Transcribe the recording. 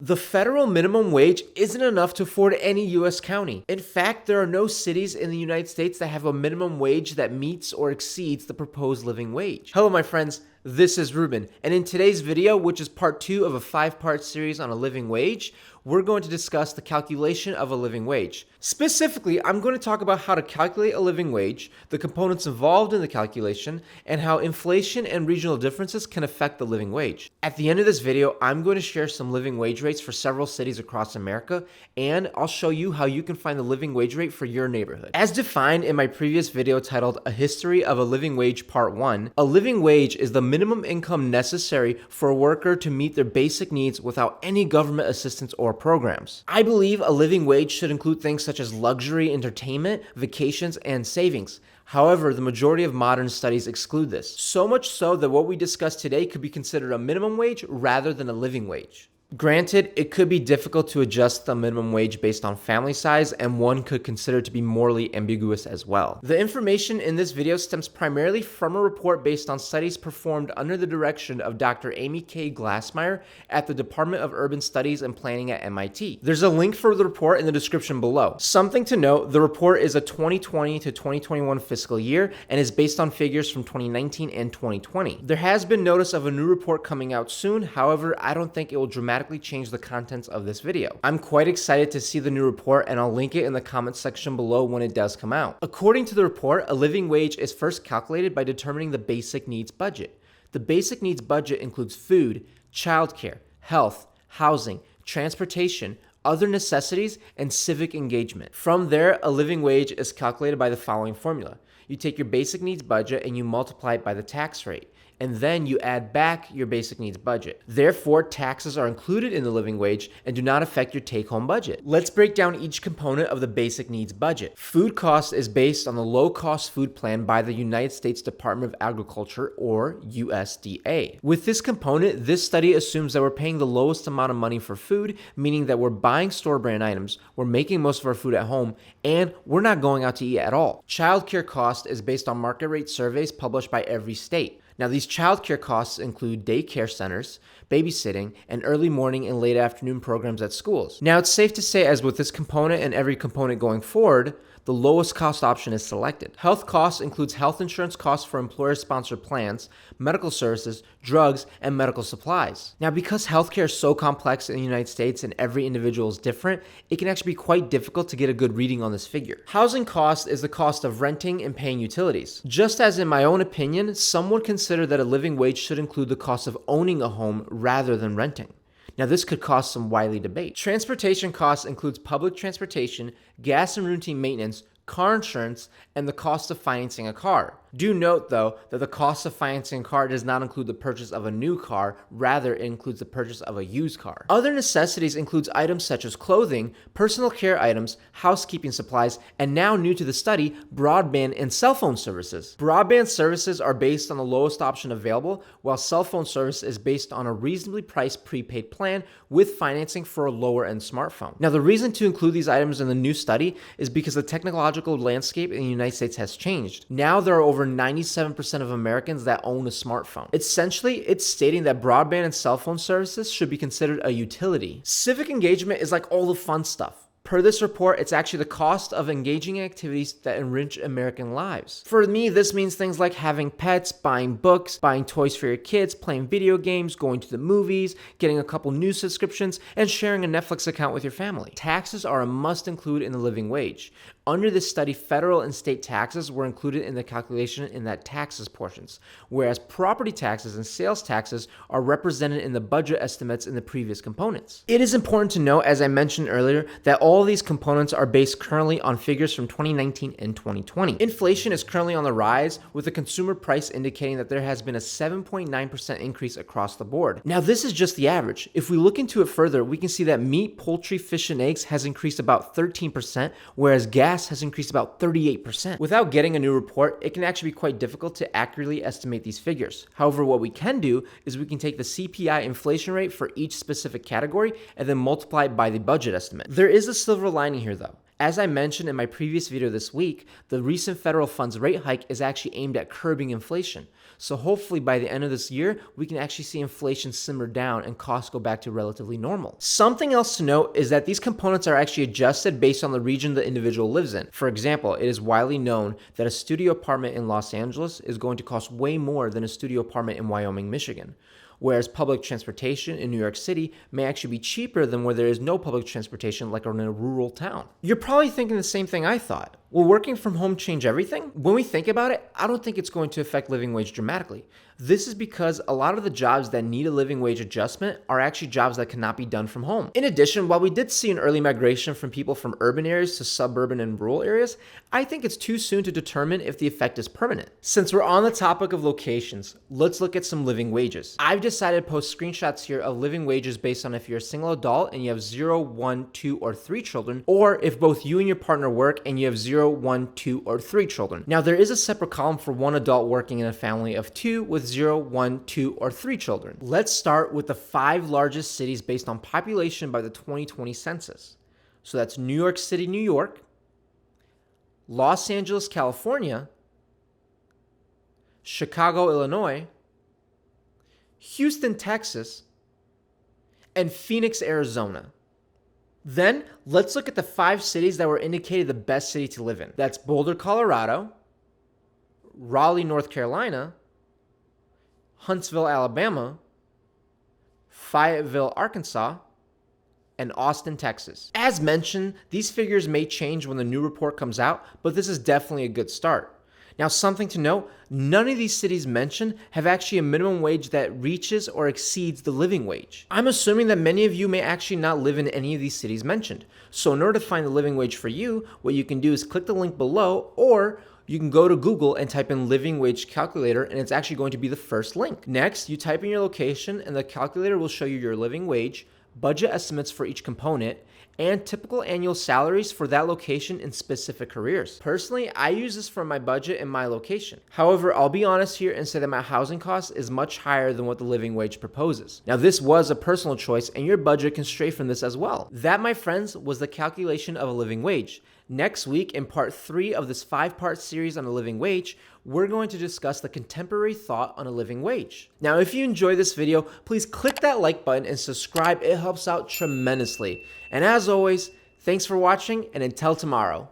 The federal minimum wage isn't enough to afford any US county. In fact, there are no cities in the United States that have a minimum wage that meets or exceeds the proposed living wage. Hello, my friends. This is Ruben, and in today's video, which is part 2 of a 5-part series on a living wage, we're going to discuss the calculation of a living wage. Specifically, I'm going to talk about how to calculate a living wage, the components involved in the calculation, and how inflation and regional differences can affect the living wage. At the end of this video, I'm going to share some living wage rates for several cities across America, and I'll show you how you can find the living wage rate for your neighborhood. As defined in my previous video titled A History of a Living Wage Part 1, a living wage is the minimum income necessary for a worker to meet their basic needs without any government assistance or programs. I believe a living wage should include things such as luxury, entertainment, vacations, and savings. However, the majority of modern studies exclude this. So much so that what we discuss today could be considered a minimum wage rather than a living wage. Granted, it could be difficult to adjust the minimum wage based on family size, and one could consider to be morally ambiguous as well. The information in this video stems primarily from a report based on studies performed under the direction of Dr. Amy K. Glassmeyer at the Department of Urban Studies and Planning at MIT. There's a link for the report in the description below. Something to note, the report is a 2020 to 2021 fiscal year and is based on figures from 2019 and 2020. There has been notice of a new report coming out soon, however, I don't think it will dramatically change the contents of this video. I'm quite excited to see the new report, and I'll link it in the comments section below when it does come out. According to the report, a living wage is first calculated by determining the basic needs budget. The basic needs budget includes food, childcare, health, housing, transportation, other necessities, and civic engagement. From there, a living wage is calculated by the following formula. You take your basic needs budget and you multiply it by the tax rate, and then you add back your basic needs budget. Therefore, taxes are included in the living wage and do not affect your take-home budget. Let's break down each component of the basic needs budget. Food cost is based on the low-cost food plan by the United States Department of Agriculture, or USDA. With this component, this study assumes that we're paying the lowest amount of money for food, meaning that we're buying store-brand items, we're making most of our food at home, and we're not going out to eat at all. Childcare cost is based on market rate surveys published by every state. Now, these childcare costs include daycare centers, babysitting, and early morning and late afternoon programs at schools. Now, it's safe to say, as with this component and every component going forward, the lowest cost option is selected. Health costs includes health insurance costs for employer-sponsored plans, medical services, drugs, and medical supplies. Now, because healthcare is so complex in the United States and every individual is different, it can actually be quite difficult to get a good reading on this figure. Housing cost is the cost of renting and paying utilities. Just as in my own opinion, some would consider that a living wage should include the cost of owning a home rather than renting. Now, this could cause some wily debate. Transportation costs includes public transportation, gas and routine maintenance, car insurance, and the cost of financing a car. Do note, though, that the cost of financing a car does not include the purchase of a new car, rather it includes the purchase of a used car. Other necessities includes items such as clothing, personal care items, housekeeping supplies, and now new to the study, broadband and cell phone services. Broadband services are based on the lowest option available, while cell phone service is based on a reasonably priced prepaid plan with financing for a lower-end smartphone. Now, the reason to include these items in the new study is because the technological landscape in the United States has changed. Now there are over 97% of Americans that own a smartphone. Essentially, it's stating that broadband and cell phone services should be considered a utility. Civic engagement is like all the fun stuff. Per this report, it's actually the cost of engaging in activities that enrich American lives. For me, this means things like having pets, buying books, buying toys for your kids, playing video games, going to the movies, getting a couple news subscriptions, and sharing a Netflix account with your family. Taxes are a must include in the living wage. Under this study, federal and state taxes were included in the calculation in that taxes portions, whereas property taxes and sales taxes are represented in the budget estimates in the previous components. It is important to note, as I mentioned earlier, that all these components are based currently on figures from 2019 and 2020. Inflation is currently on the rise, with the consumer price indicating that there has been a 7.9% increase across the board. Now, this is just the average. If we look into it further, we can see that meat, poultry, fish, and eggs has increased about 13%, whereas gas has increased about 38%. Without getting a new report, it can actually be quite difficult to accurately estimate these figures. However, what we can do is we can take the CPI inflation rate for each specific category and then multiply it by the budget estimate. There is a silver lining here though. As I mentioned in my previous video this week, the recent federal funds rate hike is actually aimed at curbing inflation. So hopefully by the end of this year, we can actually see inflation simmer down and costs go back to relatively normal. Something else to note is that these components are actually adjusted based on the region the individual lives in. For example, it is widely known that a studio apartment in Los Angeles is going to cost way more than a studio apartment in Wyoming, Michigan. Whereas public transportation in New York City may actually be cheaper than where there is no public transportation, like in a rural town. You're probably thinking the same thing I thought. Will working from home change everything? When we think about it, I don't think it's going to affect living wage dramatically. This is because a lot of the jobs that need a living wage adjustment are actually jobs that cannot be done from home. In addition, while we did see an early migration from people from urban areas to suburban and rural areas, I think it's too soon to determine if the effect is permanent. Since we're on the topic of locations, let's look at some living wages. I've decided to post screenshots here of living wages based on if you're a single adult and you have 0, 1, 2, or 3 children, or if both you and your partner work and you have 0, 1, 2, or 3 children. Now, there is a separate column for one adult working in a family of 2 with 0, 1, 2, or 3 children. Let's start with the 5 largest cities based on population by the 2020 census. So that's New York City, New York, Los Angeles, California, Chicago, Illinois, Houston, Texas, and Phoenix, Arizona. Then let's look at the 5 cities that were indicated the best city to live in. That's Boulder, Colorado, Raleigh, North Carolina, Huntsville, Alabama, Fayetteville, Arkansas, and Austin, Texas. As mentioned, these figures may change when the new report comes out, but this is definitely a good start. Now, something to note, none of these cities mentioned have actually a minimum wage that reaches or exceeds the living wage. I'm assuming that many of you may actually not live in any of these cities mentioned. So in order to find the living wage for you, what you can do is click the link below, or you can go to Google and type in living wage calculator, and it's actually going to be the first link. Next, you type in your location and the calculator will show you your living wage, budget estimates for each component, and typical annual salaries for that location in specific careers. Personally, I use this for my budget and my location. However, I'll be honest here and say that my housing cost is much higher than what the living wage proposes. Now, this was a personal choice and your budget can stray from this as well. That, my friends, was the calculation of a living wage. Next week, in part 3 of this 5-part series on a living wage, we're going to discuss the contemporary thought on a living wage. Now, if you enjoyed this video, please click that like button and subscribe. It helps out tremendously. And as always, thanks for watching, and until tomorrow.